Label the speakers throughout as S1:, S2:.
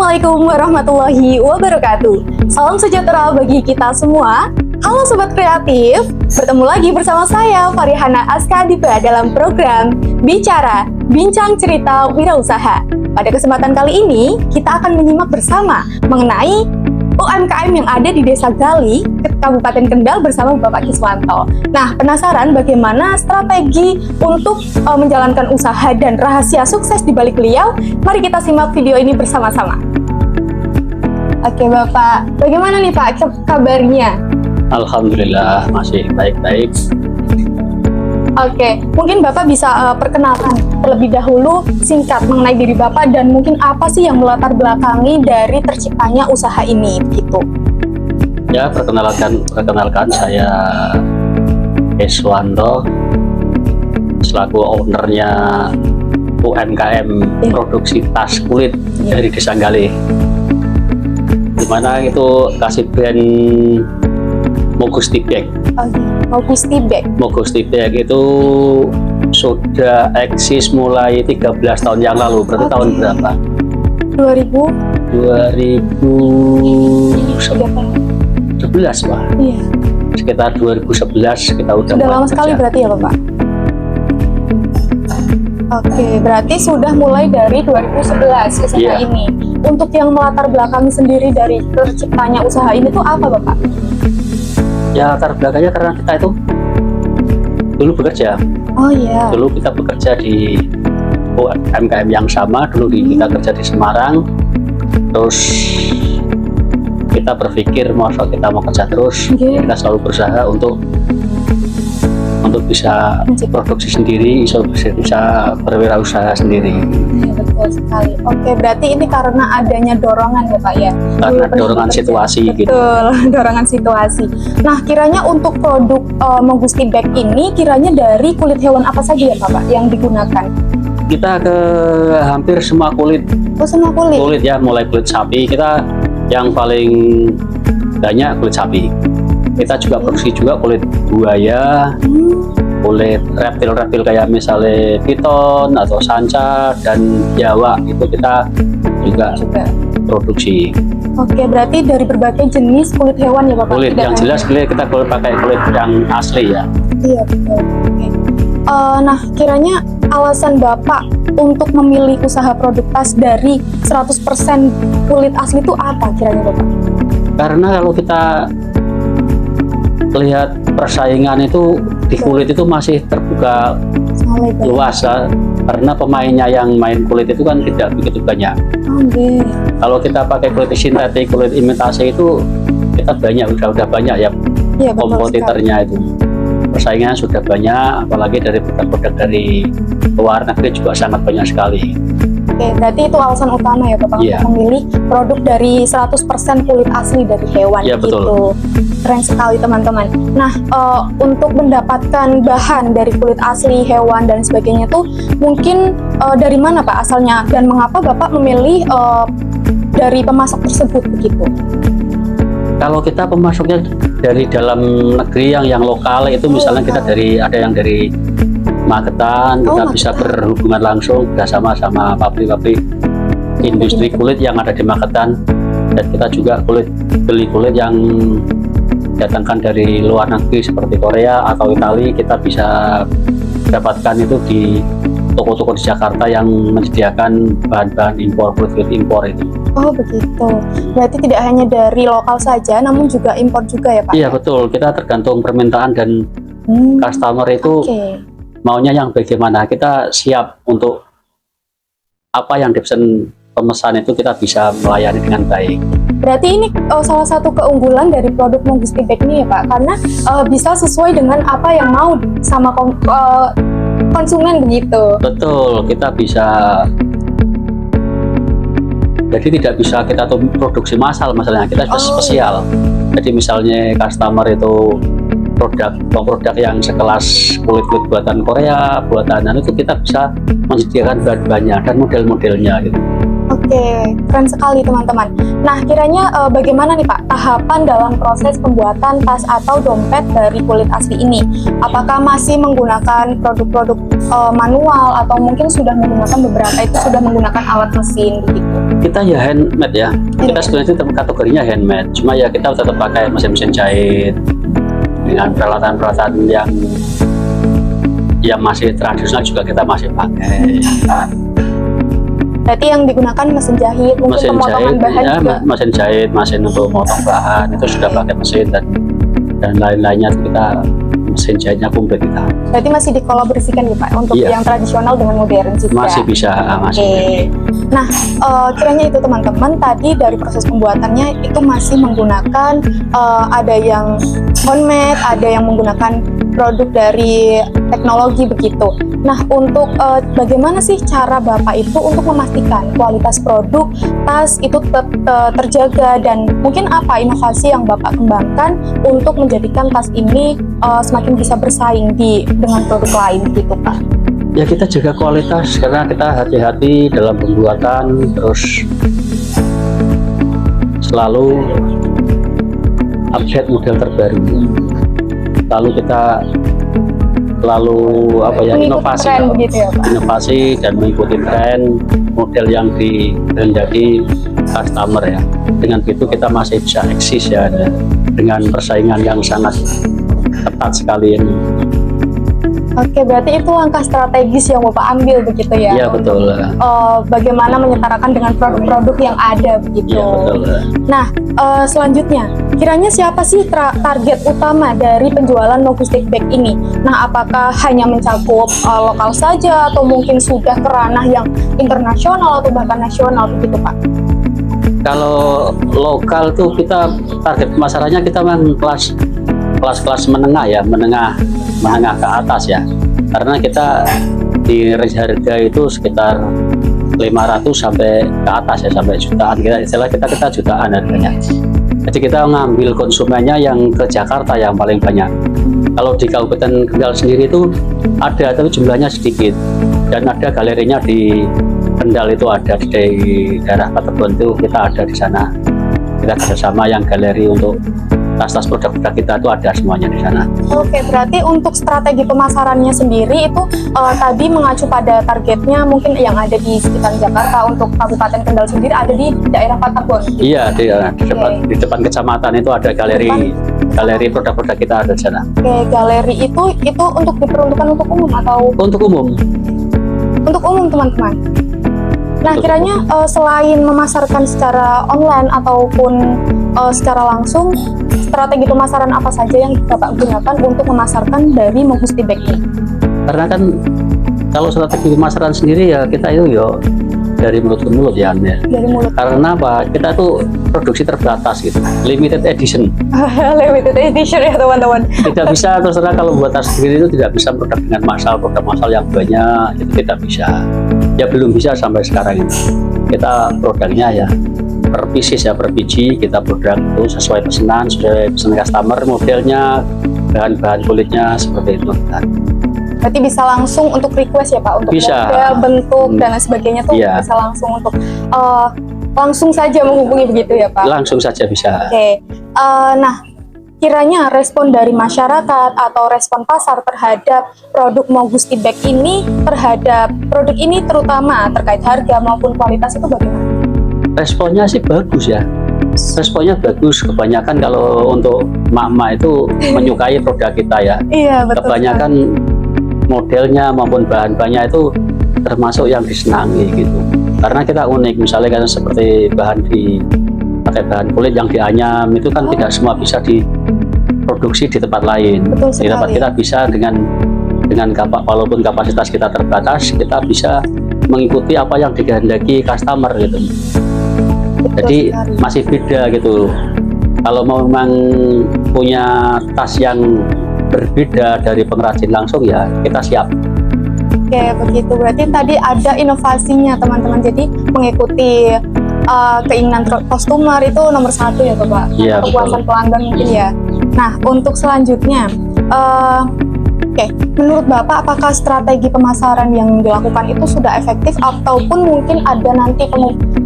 S1: Assalamualaikum warahmatullahi wabarakatuh. Salam sejahtera bagi kita semua. Halo Sobat Kreatif, bertemu lagi bersama saya Farihana Askadipa dalam program Bicara, Bincang Cerita Wirausaha. Pada kesempatan kali ini, kita akan menyimak bersama mengenai UMKM yang ada di Desa Gali, Kabupaten Kendal bersama Bapak Kiswanto. Nah, penasaran bagaimana strategi untuk menjalankan usaha dan rahasia sukses di balik beliau? Mari kita simak video ini bersama-sama. Oke Bapak, bagaimana nih Pak kabarnya?
S2: Alhamdulillah masih baik-baik.
S1: Oke, mungkin Bapak bisa perkenalkan terlebih dahulu singkat mengenai diri Bapak dan mungkin apa sih yang melatar belakangi dari terciptanya usaha ini, gitu.
S2: Ya, perkenalkan saya Kiswanto selaku ownernya UMKM produksi tas kulit dari Desa Gali. Dimana itu kasih brand Mogusti Bag.
S1: Mogusti Bag.
S2: Mogusti Bag itu sudah eksis mulai 13 tahun yang lalu. Berarti tahun berapa? 2011 Pak.
S1: Iya.
S2: Sekitar 2011 kita udah
S1: lama sekali berarti ya Bapak? Oke, berarti sudah mulai dari 2011 usaha ini. Untuk yang melatar belakangi sendiri dari terciptanya usaha ini tuh apa Bapak?
S2: Ya, latar belakangnya karena kita itu dulu bekerja.
S1: Oh iya.
S2: Dulu kita bekerja di UMKM yang sama. Dulu kita kerja di Semarang. Terus kita berpikir masa kita mau kerja terus, kita selalu berusaha untuk bisa produksi sendiri, bisa berwirausaha sendiri.
S1: Ya, betul sekali. Oke, berarti ini karena adanya dorongan ya Pak ya?
S2: Karena dorongan situasi.
S1: Betul,
S2: gitu.
S1: Dorongan situasi. Nah, kiranya untuk produk Mogusti Bag ini kiranya dari kulit hewan apa saja ya Pak yang digunakan?
S2: Kita ke hampir semua kulit.
S1: Oh, semua kulit?
S2: Kulit ya, mulai kulit sapi. Kita yang paling banyak kulit sapi. Kita juga produksi juga kulit buaya, kulit reptil-reptil kayak misalnya piton atau sanca dan biawak, itu kita juga produksi.
S1: Oke, berarti dari berbagai jenis kulit hewan ya Bapak?
S2: Kulit yang jelas kita pakai kulit yang asli ya.
S1: Iya, betul. Oke. Nah, kiranya alasan Bapak untuk memilih usaha produk tas dari 100% kulit asli itu apa kiranya Bapak?
S2: Karena kalau kita lihat persaingan itu di kulit itu masih terbuka luas ya, karena pemainnya yang main kulit itu kan tidak begitu banyak. Kalau kita pakai kulit sintetik, kulit imitasi itu kita udah banyak ya, kompetitornya itu. Persaingannya sudah banyak, apalagi dari produk-produk dari luar negeri juga sangat banyak sekali.
S1: Oke, berarti itu alasan utama ya Bapak untuk memilih produk dari 100% kulit asli dari hewan gitu. Keren sekali teman-teman. Nah, untuk mendapatkan bahan dari kulit asli hewan dan sebagainya tuh mungkin dari mana Pak asalnya dan mengapa Bapak memilih dari pemasok tersebut begitu?
S2: Kalau kita pemasoknya dari dalam negeri yang lokal itu misalnya kita ada yang dari Magetan, kita bisa berhubungan langsung bersama sama pabrik-pabrik industri kulit yang ada di Magetan, dan kita juga beli kulit yang datangkan dari luar negeri seperti Korea atau Italia. Kita bisa dapatkan itu di toko-toko di Jakarta yang menyediakan bahan-bahan impor, kulit impor itu.
S1: Oh begitu, berarti tidak hanya dari lokal saja namun juga impor juga ya Pak?
S2: Iya betul, kita tergantung permintaan dan customer itu maunya yang bagaimana. Kita siap untuk apa yang dipesan pemesan itu, kita bisa melayani dengan baik.
S1: Berarti ini salah satu keunggulan dari produk Mogusti Bag ini ya Pak, karena bisa sesuai dengan apa yang mau sama konsumen begitu.
S2: Betul, kita bisa, jadi tidak bisa kita tuh produksi massal, masalahnya kita spesial. Jadi misalnya customer itu produk yang sekelas kulit-kulit buatan Korea, buatan itu kita bisa menyediakan bahan-bahannya dan model-modelnya gitu.
S1: Oke, keren sekali teman-teman. Nah, kiranya bagaimana nih Pak tahapan dalam proses pembuatan tas atau dompet dari kulit asli ini? Apakah masih menggunakan produk-produk manual atau mungkin sudah menggunakan beberapa itu sudah menggunakan alat mesin begitu?
S2: Kita ya handmade ya. Kita sebenarnya itu kategorinya handmade. Cuma ya kita tetap pakai mesin-mesin jahit dengan peralatan-peralatan yang masih tradisional juga kita masih pakai.
S1: Berarti yang digunakan mesin jahit, mungkin
S2: Mesin
S1: pemotongan
S2: jahit,
S1: bahan
S2: ya,
S1: juga.
S2: mesin jahit, mesin untuk memotong bahan itu sudah pakai mesin dan lain-lainnya itu kita mesin jahitnya komplit kita.
S1: Berarti masih dikolaborasikan ya Pak untuk
S2: Iya.
S1: yang tradisional dengan modern juga.
S2: Masih bisa, masih.
S1: Oke. Nah, kiranya itu teman-teman tadi dari proses pembuatannya itu masih menggunakan ada yang handmade, ada yang menggunakan produk dari teknologi begitu. Nah, untuk bagaimana sih cara Bapak itu untuk memastikan kualitas produk tas itu terjaga dan mungkin apa inovasi yang Bapak kembangkan untuk menjadikan tas ini semakin bisa bersaing dengan produk lain gitu Pak?
S2: Ya kita jaga kualitas karena kita hati-hati dalam pembuatan, terus selalu update model terbaru. Lalu kita inovasi,
S1: tren begitu ya Pak?
S2: inovasi dan mengikuti tren model yang dikehendaki customer ya. Dengan itu kita masih bisa eksis ya dengan persaingan yang sangat ketat sekali ini.
S1: Oke, berarti itu langkah strategis yang Bapak ambil begitu ya?
S2: Iya betul.
S1: Bagaimana menyetarakan dengan produk-produk yang ada begitu.
S2: Iya betul.
S1: Nah, selanjutnya, kiranya siapa sih target utama dari penjualan logistik bag ini? Nah, apakah hanya mencakup lokal saja atau mungkin sudah ke ranah yang internasional atau bahkan nasional begitu Pak?
S2: Kalau lokal tuh kita target pemasarannya kita memang kelas menengah ya, menengah ke atas ya. Karena kita di range harga itu sekitar 500 sampai ke atas ya, sampai jutaan. Kita jutaan harganya. Jadi kita ngambil konsumennya yang ke Jakarta yang paling banyak. Kalau di Kabupaten Kendal sendiri itu ada, tapi jumlahnya sedikit. Dan ada galerinya di Kendal itu ada di daerah Patebon itu kita ada di sana. Kita kerjasama yang galeri untuk tas-tas produk-produk kita itu ada semuanya di sana.
S1: Oke, berarti untuk strategi pemasarannya sendiri itu tadi mengacu pada targetnya mungkin yang ada di sekitar Jakarta. Untuk Kabupaten Kendal sendiri ada di daerah Patebon.
S2: Iya, di depan kecamatan itu ada galeri produk-produk kita ada di sana.
S1: Oke, galeri itu untuk diperuntukkan untuk umum atau?
S2: Untuk umum.
S1: Untuk umum teman-teman. Nah, kiranya selain memasarkan secara online ataupun secara langsung, strategi pemasaran apa saja yang Bapak gunakan untuk memasarkan dari Mogusti Bag ini?
S2: Karena kan kalau strategi pemasaran sendiri ya kita itu ya dari mulut ke mulut ya.
S1: Dari mulut.
S2: Karena apa? Kita tuh produksi terbatas gitu, limited edition.
S1: Limited edition ya teman-teman.
S2: Tidak bisa terserah kalau buat tas sendiri itu tidak bisa produk dengan produk masal yang banyak, itu tidak bisa. Ya belum bisa sampai sekarang ini. Kita produknya ya per pieces ya, per biji kita produk itu sesuai pesanan customer, modelnya, bahan kulitnya seperti itu.
S1: Berarti bisa langsung untuk request ya Pak, untuk
S2: bisa.
S1: model, bentuk dan lain sebagainya tuh
S2: Iya.
S1: bisa langsung untuk langsung saja menghubungi begitu ya Pak?
S2: Langsung saja bisa.
S1: Oke. Nah, kiranya respon dari masyarakat atau respon pasar terhadap produk Mogusti Bag ini, terhadap produk ini terutama terkait harga maupun kualitas itu bagaimana?
S2: Responnya sih bagus ya. Responnya bagus. Kebanyakan kalau untuk mak-mak itu menyukai produk kita ya.
S1: Iya, betul.
S2: Kebanyakan modelnya maupun bahan-bahannya itu termasuk yang disenangi gitu. Karena kita unik, misalnya kan seperti pakai bahan kulit yang dianyam itu kan tidak semua bisa diproduksi di tempat lain.
S1: Betul
S2: Di tempat
S1: sekali.
S2: kita bisa dengan walaupun kapasitas kita terbatas, kita bisa mengikuti apa yang dikehendaki customer gitu.
S1: Betul
S2: Jadi
S1: sekali.
S2: masih beda gitu. Kalau memang punya tas yang berbeda dari pengrajin langsung ya kita siap.
S1: Oke, begitu. Berarti tadi ada inovasinya teman-teman. Jadi mengikuti keinginan customer itu nomor satu ya Bapak.
S2: Iya,
S1: Kepuasan
S2: betul.
S1: pelanggan mungkin ya. Nah, untuk selanjutnya, oke, menurut Bapak apakah strategi pemasaran yang dilakukan itu sudah efektif ataupun mungkin ada nanti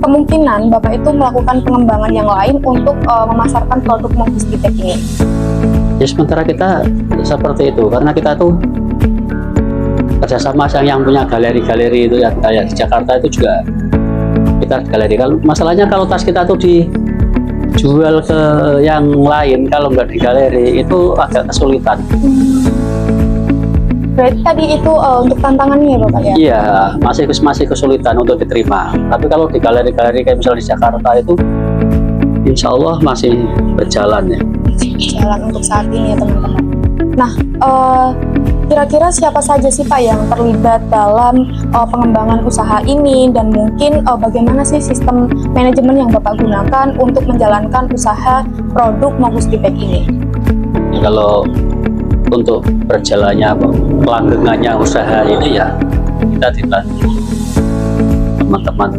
S1: kemungkinan Bapak itu melakukan pengembangan yang lain untuk memasarkan produk Mogusti Bag ini?
S2: Ya sementara kita seperti itu karena kita tuh kerjasama yang punya galeri-galeri itu ya, kayak di Jakarta itu juga kita galeri. Kalau masalahnya kalau tas kita tuh dijual ke yang lain, kalau nggak di galeri itu agak kesulitan.
S1: Berarti tadi itu untuk tantangannya ya Bapak ya?
S2: Iya, masih kesulitan untuk diterima. Tapi kalau di galeri-galeri kayak misalnya di Jakarta itu, insya Allah masih berjalan ya.
S1: Berjalan untuk saat ini ya teman-teman. Nah, kira-kira siapa saja sih Pak yang terlibat dalam pengembangan usaha ini, dan mungkin bagaimana sih sistem manajemen yang Bapak gunakan untuk menjalankan usaha produk Mofustipek ini?
S2: Ya, kalau untuk berjalannya pelanggengannya usaha ini ya kita dibantu teman-teman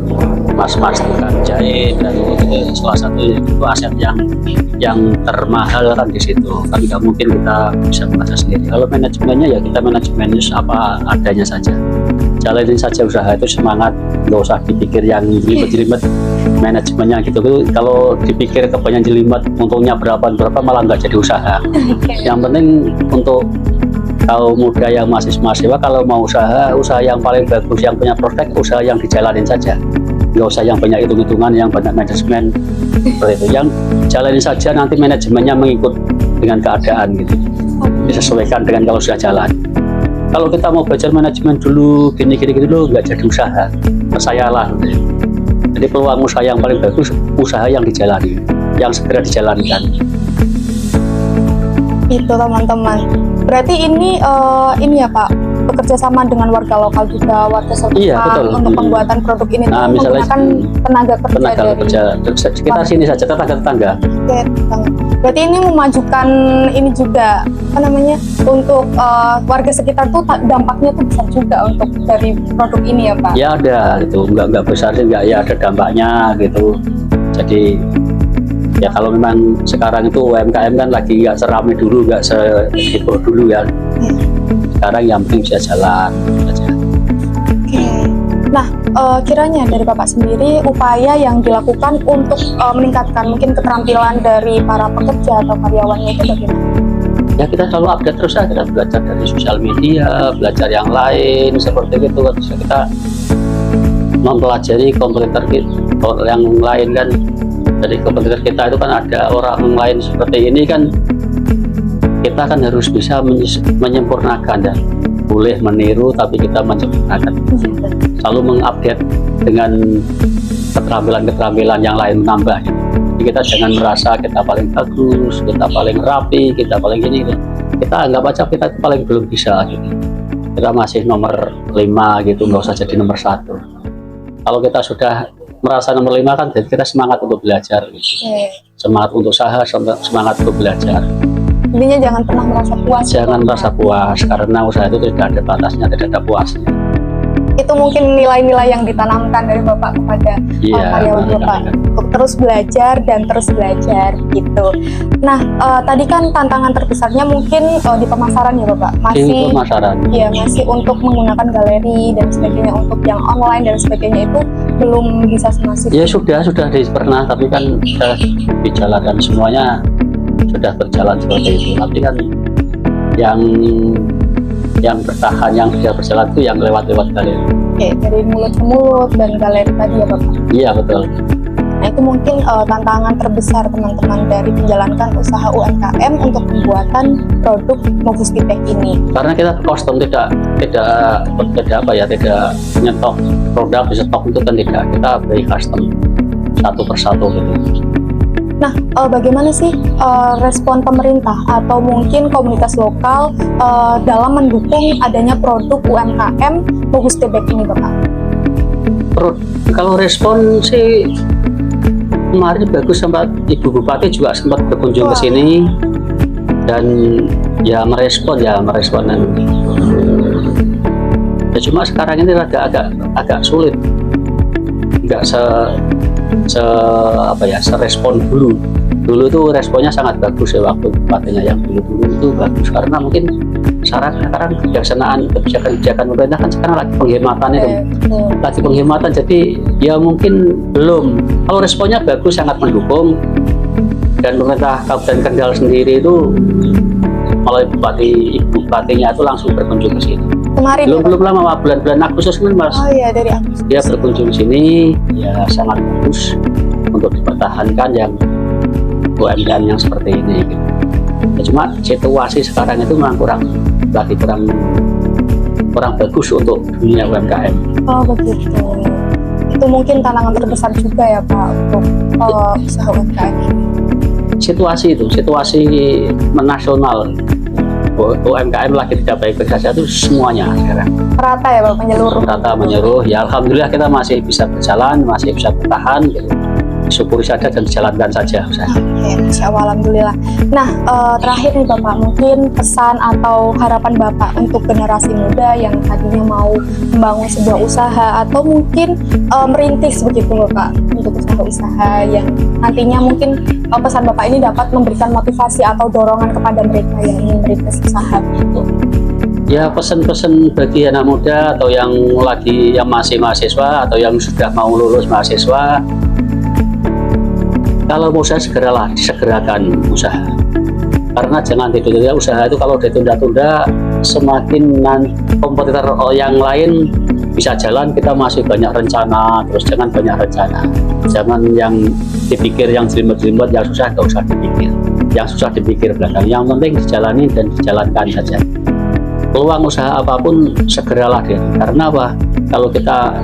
S2: mas-mas tukang jahit, dan itu salah satu itu aset yang termahal kan di situ kan, nggak mungkin kita bisa mengatur sendiri. Kalau manajemennya ya kita manajemennya apa adanya saja, jalanin saja usaha itu, semangat, nggak usah dipikir yang jelimet-jelimet manajemennya gitu. Kalau dipikir kebanyakan jelimet untungnya berapa malah nggak jadi usaha. Yang penting untuk kaum muda yang masih mahasiswa, kalau mau usaha yang paling bagus, yang punya prospek, usaha yang dijalanin saja, nggak usah yang banyak hitung-hitungan, yang banyak manajemen seperti itu. Yang jalanin saja, nanti manajemennya mengikut dengan keadaan gitu, disesuaikan dengan kalau sudah jalan. Kalau kita mau belajar manajemen dulu gini dulu, nggak jadi usaha, percayalah gitu. Jadi peluang usaha yang paling bagus usaha yang dijalani, yang segera dijalankan.
S1: Itu teman-teman. Berarti ini ya Pak, bekerja sama dengan warga lokal juga, warga setempat,
S2: Iya, betul.
S1: untuk pembuatan produk ini
S2: Nah, misalnya
S1: menggunakan tenaga kerja
S2: sekitar sini saja, tetangga.
S1: Oke, berarti ini memajukan ini juga apa namanya, untuk warga sekitar tuh dampaknya tuh besar juga untuk dari produk ini ya Pak?
S2: Ya ada gitu, nggak besar sih, nggak, ya ada dampaknya gitu. Jadi ya kalau memang sekarang itu UMKM kan lagi nggak seramai dulu, nggak seheboh dulu ya. Sekarang yang penting bisa jalan aja.
S1: Oke. Nah, kiranya dari Bapak sendiri upaya yang dilakukan untuk meningkatkan mungkin keterampilan dari para pekerja atau karyawannya itu bagaimana?
S2: Ya kita selalu update terus ya, kita belajar dari sosial media, belajar yang lain seperti itu. Terus kita mempelajari kompetitor yang lain kan. Jadi kompetitor kita itu kan ada orang lain seperti ini kan, kita kan harus bisa menyempurnakan dan boleh meniru, tapi kita menyempurnakan, selalu mengupdate dengan keterampilan yang lain menambah. Jadi kita jangan merasa kita paling bagus, kita paling rapi, kita paling ini gitu. Kita anggap aja kita paling belum bisa gitu. Kita masih nomor 5 gitu, nggak usah jadi nomor 1. Kalau kita sudah merasa nomor 5 kan, jadi kita semangat untuk belajar gitu. Semangat untuk usaha, semangat untuk belajar.
S1: Intinya jangan pernah merasa puas.
S2: Jangan merasa puas, karena usaha itu tidak ada batasnya, tidak ada puasnya.
S1: Itu mungkin nilai-nilai yang ditanamkan dari Bapak kepada karyawan Bapak untuk terus belajar dan terus belajar gitu. Nah, tadi kan tantangan terbesarnya mungkin di pemasaran ya Bapak, masih
S2: pemasaran.
S1: Ya, masih untuk menggunakan galeri dan sebagainya, untuk yang online dan sebagainya itu belum bisa semasif.
S2: Ya sudah pernah, tapi kan sudah dijalankan semuanya, sudah berjalan seperti itu. Tapi kan yang bertahan, yang sudah berjalan itu yang lewat galeri.
S1: Oke, dari mulut ke mulut dan galeri tadi ya Bapak?
S2: Iya betul.
S1: Nah itu mungkin tantangan terbesar teman-teman dari menjalankan usaha UMKM untuk pembuatan produk Mofustipek ini.
S2: Karena kita custom, tidak nyetok produk di stok itu kan tidak, kita beli custom satu persatu gitu.
S1: Nah, bagaimana sih respon pemerintah atau mungkin komunitas lokal dalam mendukung adanya produk UMKM Mofustipek ini, Bapak?
S2: Kalau respon sih kemarin bagus, sempat Ibu Bupati juga sempat berkunjung ke sini dan ya merespon dan ya cuma sekarang ini agak sulit, nggak serespon dulu tuh responnya sangat bagus ya, waktu bupatinya yang dulu itu bagus, karena mungkin sekarang kebijakan pemerintah kan sekarang lagi penghematan itu, jadi ya mungkin belum. Kalau responnya bagus, sangat mendukung, dan pemerintah Kabupaten Kendal sendiri itu melalui Ibu Bupatinya itu langsung berkunjung ke sini.
S1: Kemarin ya, Pak?
S2: Belum lama Pak, bulan-bulan Agustus kan Mas.
S1: Oh iya, dari Agustus.
S2: Dia berkunjung sini, ya sangat bagus untuk dipertahankan yang UMKM yang seperti ini. Gitu. Ya, cuma situasi sekarang itu memang kurang bagus untuk dunia UMKM.
S1: Oh begitu. Itu mungkin tantangan terbesar juga ya Pak untuk usaha UMKM ini.
S2: Situasi nasional UMKM lagi tidak baik-baik saja itu semuanya sekarang.
S1: Rata ya Pak, menyeluruh.
S2: Rata menyeluruh. Ya alhamdulillah kita masih bisa berjalan, masih bisa bertahan. Gitu. Syukuri saja dan dijalankan saja.
S1: Oke, Masya Allah, alhamdulillah. Nah, terakhir nih Bapak, mungkin pesan atau harapan Bapak untuk generasi muda yang tadinya mau membangun sebuah usaha atau mungkin merintis begitu Bapak untuk usaha-usaha yang nantinya mungkin pesan Bapak ini dapat memberikan motivasi atau dorongan kepada mereka yang ingin merintis usaha gitu.
S2: Ya pesan-pesan bagi anak muda atau yang masih mahasiswa atau yang sudah mau lulus mahasiswa, kalau mau usaha disegerakan usaha. Karena jangan ditunda usaha itu, kalau ditunda-tunda semakin kompetitor yang lain bisa jalan, kita masih banyak rencana, terus jangan banyak rencana. Jangan yang dipikir yang jelimet-jelimet, yang susah nggak usah dipikir. Yang susah dipikir belakang, yang penting dijalani dan dijalankan saja. Peluang usaha apapun segeralah deh. Karena apa? Kalau kita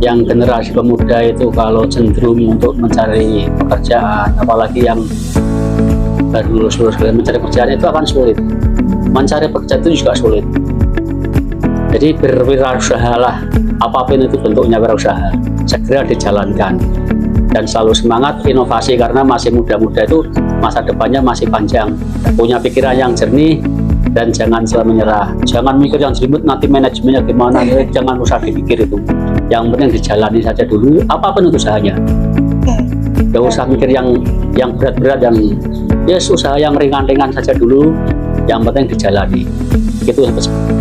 S2: yang generasi pemuda itu kalau cenderung untuk mencari pekerjaan, apalagi yang baru lulus mencari pekerjaan itu akan sulit. Mencari pekerjaan itu juga sulit. Jadi berwirausahalah, apapun itu bentuknya wirausaha, segera dijalankan dan selalu semangat inovasi karena masih muda-muda itu masa depannya masih panjang, punya pikiran yang jernih dan jangan selalu menyerah. Jangan mikir yang jelimet nanti manajemennya gimana, jangan usah dipikir itu. Yang penting dijalani saja dulu, apapun itu usahanya. Gak usah mikir yang berat-berat, yang usaha yang ringan-ringan saja dulu. Yang penting dijalani. Itu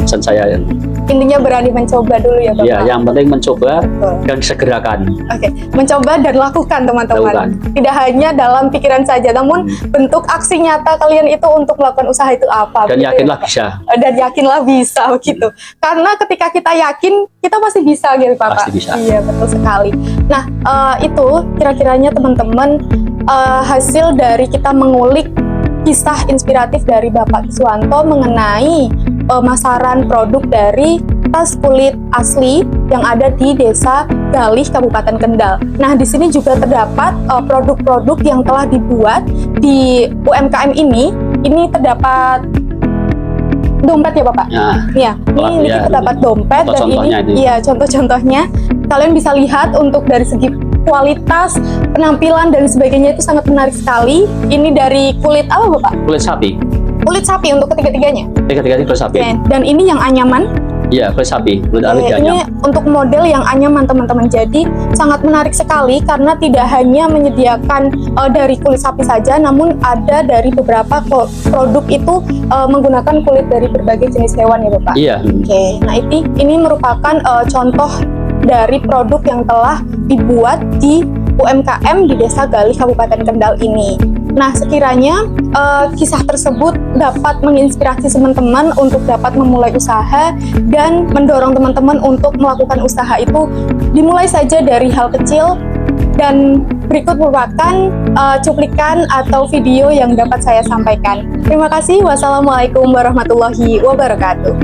S2: pesan saya.
S1: Intinya berani mencoba dulu ya Bapak.
S2: Iya, yang penting mencoba. Betul. Dan disegerakan.
S1: Oke, mencoba dan lakukan teman-teman. Tidak hanya dalam pikiran saja, namun bentuk aksi nyata kalian itu untuk melakukan usaha itu apa.
S2: Dan yakinlah ya, bisa.
S1: Dan yakinlah bisa begitu. Karena ketika kita yakin, kita pasti bisa gitu Bapak.
S2: Pasti bisa.
S1: Iya, betul sekali. Nah, itu kira-kiranya teman-teman hasil dari kita mengulik kisah inspiratif dari Bapak Iswanto mengenai pemasaran produk dari tas kulit asli yang ada di Desa Galih, Kabupaten Kendal. Nah, di sini juga terdapat produk-produk yang telah dibuat di UMKM ini. Ini terdapat dompet ya Bapak? Ya, ini terdapat dompet dan ini ya contoh-contohnya. Kalian bisa lihat untuk dari segi kualitas, penampilan dan sebagainya itu sangat menarik sekali. Ini dari kulit apa Bapak?
S2: Kulit sapi.
S1: Kulit sapi untuk ketiga-tiganya?
S2: Ketiga-tiganya kulit sapi.
S1: Okay. Dan ini yang anyaman?
S2: Iya, kulit sapi. Kulit
S1: ini untuk model yang anyaman teman-teman. Jadi sangat menarik sekali karena tidak hanya menyediakan dari kulit sapi saja, namun ada dari beberapa produk itu menggunakan kulit dari berbagai jenis hewan ya Bapak?
S2: Iya.
S1: Oke. Nah ini merupakan contoh dari produk yang telah dibuat di UMKM di Desa Galih, Kabupaten Kendal ini. Nah, sekiranya kisah tersebut dapat menginspirasi teman-teman untuk dapat memulai usaha dan mendorong teman-teman untuk melakukan usaha itu, dimulai saja dari hal kecil. Dan berikut merupakan cuplikan atau video yang dapat saya sampaikan. Terima kasih. Wassalamualaikum warahmatullahi wabarakatuh.